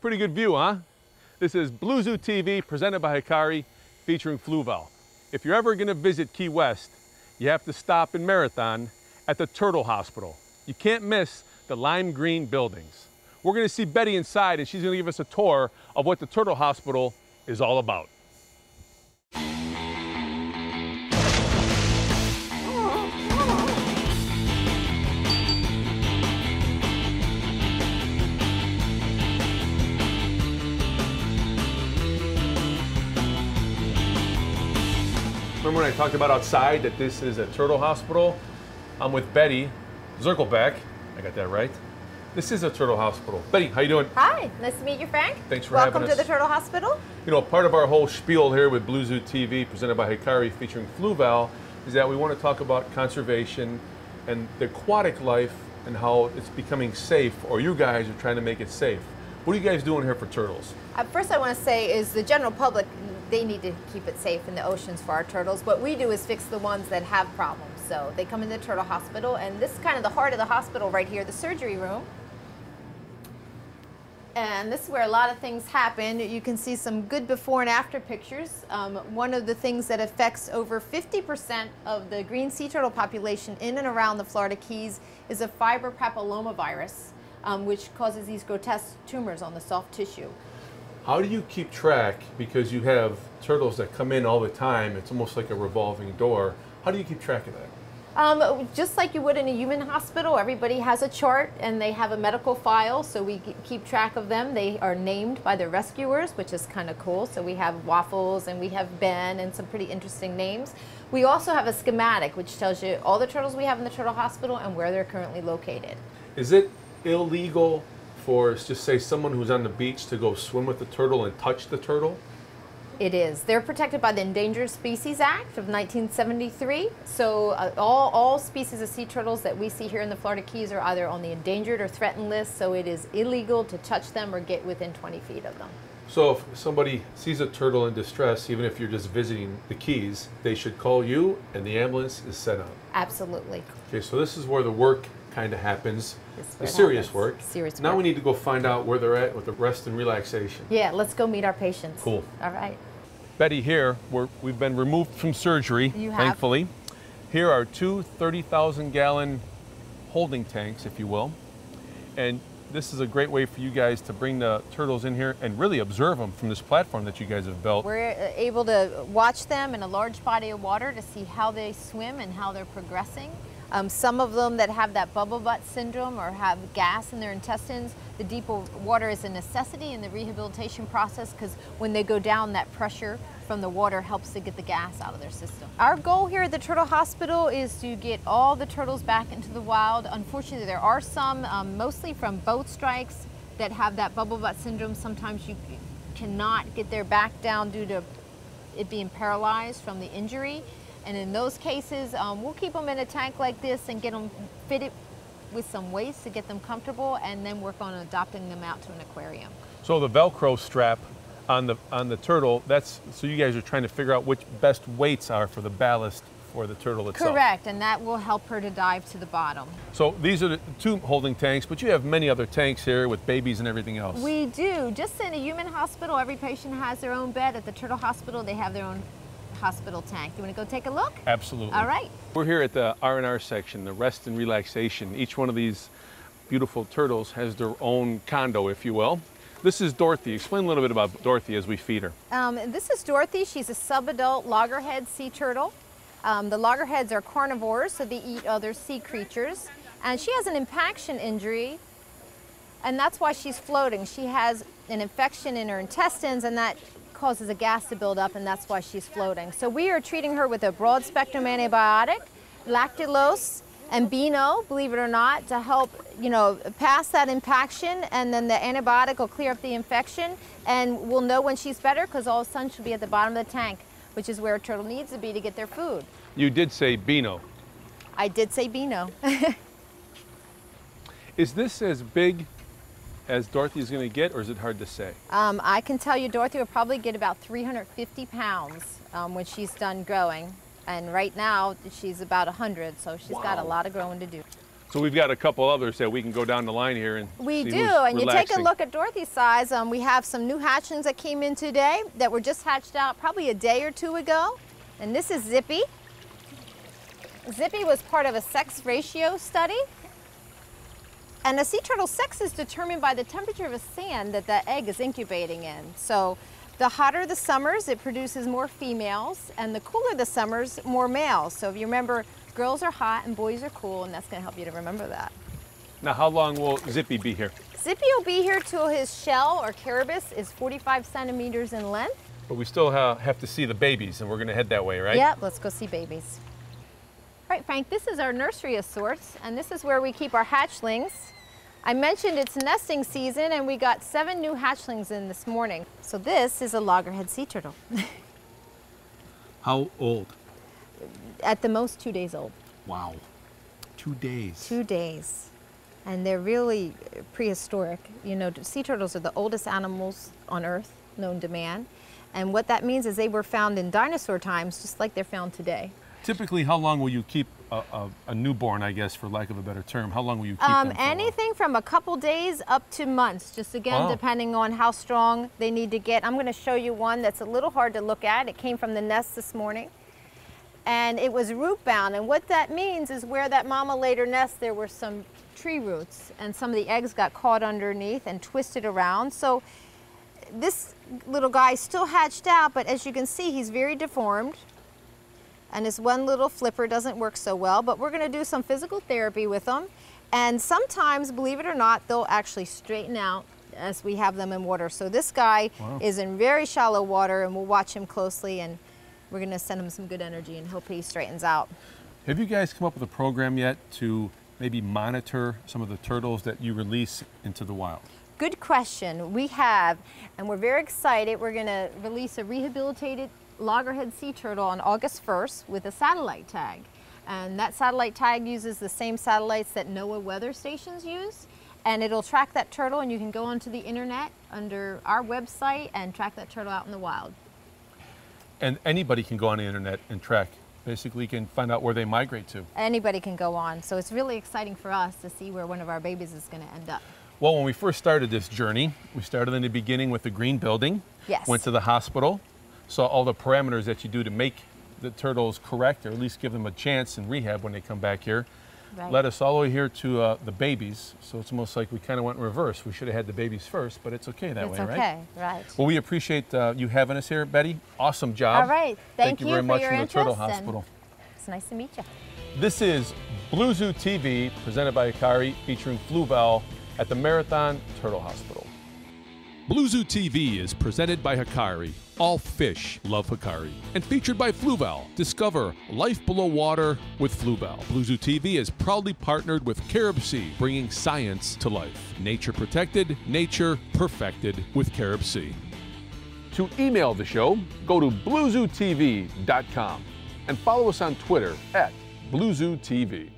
Pretty good view, huh? This is BZTV presented by Hikari featuring Fluval. If you're ever gonna visit Key West, you have to stop in Marathon at the Turtle Hospital. You can't miss the lime green buildings. We're gonna see Betty inside and she's gonna give us a tour of what the Turtle Hospital is all about. Remember when I talked about outside that this is a turtle hospital? I'm with Betty Zirkelbeck. I got that right. This is a turtle hospital. Betty, how you doing? Hi, nice to meet you, Frank. Thanks for having us. Welcome to the Turtle Hospital. You know, part of our whole spiel here with BZTV presented by Hikari featuring Fluval is that we want to talk about conservation and the aquatic life and how it's becoming safe, or you guys are trying to make it safe. What are you guys doing here for turtles? First I want to say is the general public, they need to keep it safe in the oceans for our turtles. What we do is fix the ones that have problems. So they come into the Turtle Hospital, and this is kind of the heart of the hospital right here, the surgery room. And this is where a lot of things happen. You can see some good before and after pictures. One of the things that affects over 50% of the green sea turtle population in and around the Florida Keys is a fiber papillomavirus, which causes these grotesque tumors on the soft tissue. How do you keep track, because you have turtles that come in all the time, it's almost like a revolving door. How do you keep track of that? Just like you would in a human hospital, everybody has a chart and they have a medical file, so we keep track of them. They are named by their rescuers, which is kind of cool. So we have Waffles and we have Ben and some pretty interesting names. We also have a schematic which tells you all the turtles we have in the Turtle Hospital and where they're currently located. Is it illegal for, just say, someone who's on the beach to go swim with the turtle and touch the turtle? It is. They're protected by the Endangered Species Act of 1973. So all species of sea turtles that we see here in the Florida Keys are either on the endangered or threatened list, so it is illegal to touch them or get within 20 feet of them. So if somebody sees a turtle in distress, even if you're just visiting the Keys, they should call you and the ambulance is sent out? Absolutely. Okay, so this is where the work kind of happens, the serious work. Serious now work. we need to go find out where they're at with the rest and relaxation. Yeah, let's go meet our patients. Cool. All right. Betty, here, we've been removed from surgery, thankfully. Here are two 30,000-gallon holding tanks, if you will. And this is a great way for you guys to bring the turtles in here and really observe them from this platform that you guys have built. We're able to watch them in a large body of water to see how they swim and how they're progressing. Some of them that have that bubble butt syndrome or have gas in their intestines, the deeper water is a necessity in the rehabilitation process, because when they go down, that pressure from the water helps to get the gas out of their system. Our goal here at the Turtle Hospital is to get all the turtles back into the wild. Unfortunately, there are some, mostly from boat strikes, that have that bubble butt syndrome. Sometimes you cannot get their back down due to it being paralyzed from the injury. And in those cases, we'll keep them in a tank like this and get them fitted with some weights to get them comfortable, and then work on adopting them out to an aquarium. So the Velcro strap on the turtle, that's, so you guys are trying to figure out which best weights are for the ballast for the turtle itself. Correct, and that will help her to dive to the bottom. So these are the two holding tanks, but you have many other tanks here with babies and everything else. We do. Just in a human hospital, every patient has their own bed. At the Turtle Hospital, they have their own hospital tank. You want to go take a look? Absolutely. All right. We're here at the R&R section, the rest and relaxation. Each one of these beautiful turtles has their own condo, if you will. This is Dorothy. Explain a little bit about Dorothy as we feed her. This is Dorothy. She's a subadult loggerhead sea turtle. The loggerheads are carnivores, so they eat other sea creatures. And she has an impaction injury, and that's why she's floating. She has an infection in her intestines, and that causes a gas to build up, and that's why she's floating. So we are treating her with a broad spectrum antibiotic, lactulose and Beano, believe it or not, to help, pass that impaction, and then the antibiotic will clear up the infection, and we'll know when she's better, because all of a sudden she'll be at the bottom of the tank, which is where a turtle needs to be to get their food. You did say Beano. I did say Beano. Is this as big as Dorothy is going to get, or is it hard to say? I can tell you Dorothy will probably get about 350 pounds when she's done growing. And right now she's about 100, so she's got a lot of growing to do. So we've got a couple others that we can go down the line here and We see do, who's and you take a relaxing. look at Dorothy's size. We have some new hatchlings that came in today that were just hatched out probably a day or two ago. And this is Zippy. Zippy was part of a sex ratio study. And a sea turtle's sex is determined by the temperature of a sand that the egg is incubating in. So the hotter the summers, it produces more females, and the cooler the summers, more males. So if you remember, girls are hot and boys are cool, and that's going to help you to remember that. Now, how long will Zippy be here? Zippy will be here till his shell or carapace is 45 centimeters in length. But we still have to see the babies, and we're going to head that way, right? Yep, let's go see babies. All right, Frank, this is our nursery of sorts, and this is where we keep our hatchlings. I mentioned it's nesting season, and we got 7 new hatchlings in this morning. So this is a loggerhead sea turtle. How old? At the most 2 days old. Wow. 2 days. 2 days. And they're really prehistoric. You know, sea turtles are the oldest animals on Earth known to man. And what that means is they were found in dinosaur times, just like they're found today. Typically, how long will you keep a newborn, I guess, for lack of a better term? How long will you keep them for? Anything from a couple days up to months, just again, depending on how strong they need to get. I'm going to show you one that's a little hard to look at. It came from the nest this morning. And it was root bound. And what that means is where that mama laid her nest, there were some tree roots. And some of the eggs got caught underneath and twisted around. So this little guy still hatched out, but as you can see, he's very deformed. And his one little flipper doesn't work so well, but we're gonna do some physical therapy with them. And sometimes, believe it or not, they'll actually straighten out as we have them in water. So this guy is in very shallow water, and we'll watch him closely, and we're gonna send him some good energy and hope he straightens out. Have you guys come up with a program yet to maybe monitor some of the turtles that you release into the wild? Good question. We have, and we're very excited. We're gonna release a rehabilitated loggerhead sea turtle on August 1st with a satellite tag. And that satellite tag uses the same satellites that NOAA weather stations use. And it'll track that turtle, and you can go onto the internet under our website and track that turtle out in the wild. And anybody can go on the internet and track. Basically, can find out where they migrate to. Anybody can go on. So it's really exciting for us to see where one of our babies is gonna end up. Well, when we first started this journey, we started in the beginning with the green building. Yes. Went to the hospital. Saw all the parameters that you do to make the turtles correct, or at least give them a chance in rehab when they come back here. Right. Led us all the way here to the babies, so it's almost like we kind of went in reverse. We should have had the babies first, but it's okay that way, right? It's okay, right. Well, we appreciate you having us here, Betty. Awesome job. All right, thank you very for much your from the Turtle interest, Hospital. It's nice to meet you. This is Blue Zoo TV, presented by Hikari, featuring Fluval at the Marathon Turtle Hospital. Blue Zoo TV is presented by Hikari. All fish love Hikari. And featured by Fluval. Discover life below water with Fluval. Blue Zoo TV is proudly partnered with Carib Sea, bringing science to life. Nature protected, nature perfected with Carib Sea. To email the show, go to bluezootv.com and follow us on Twitter at BlueZooTV.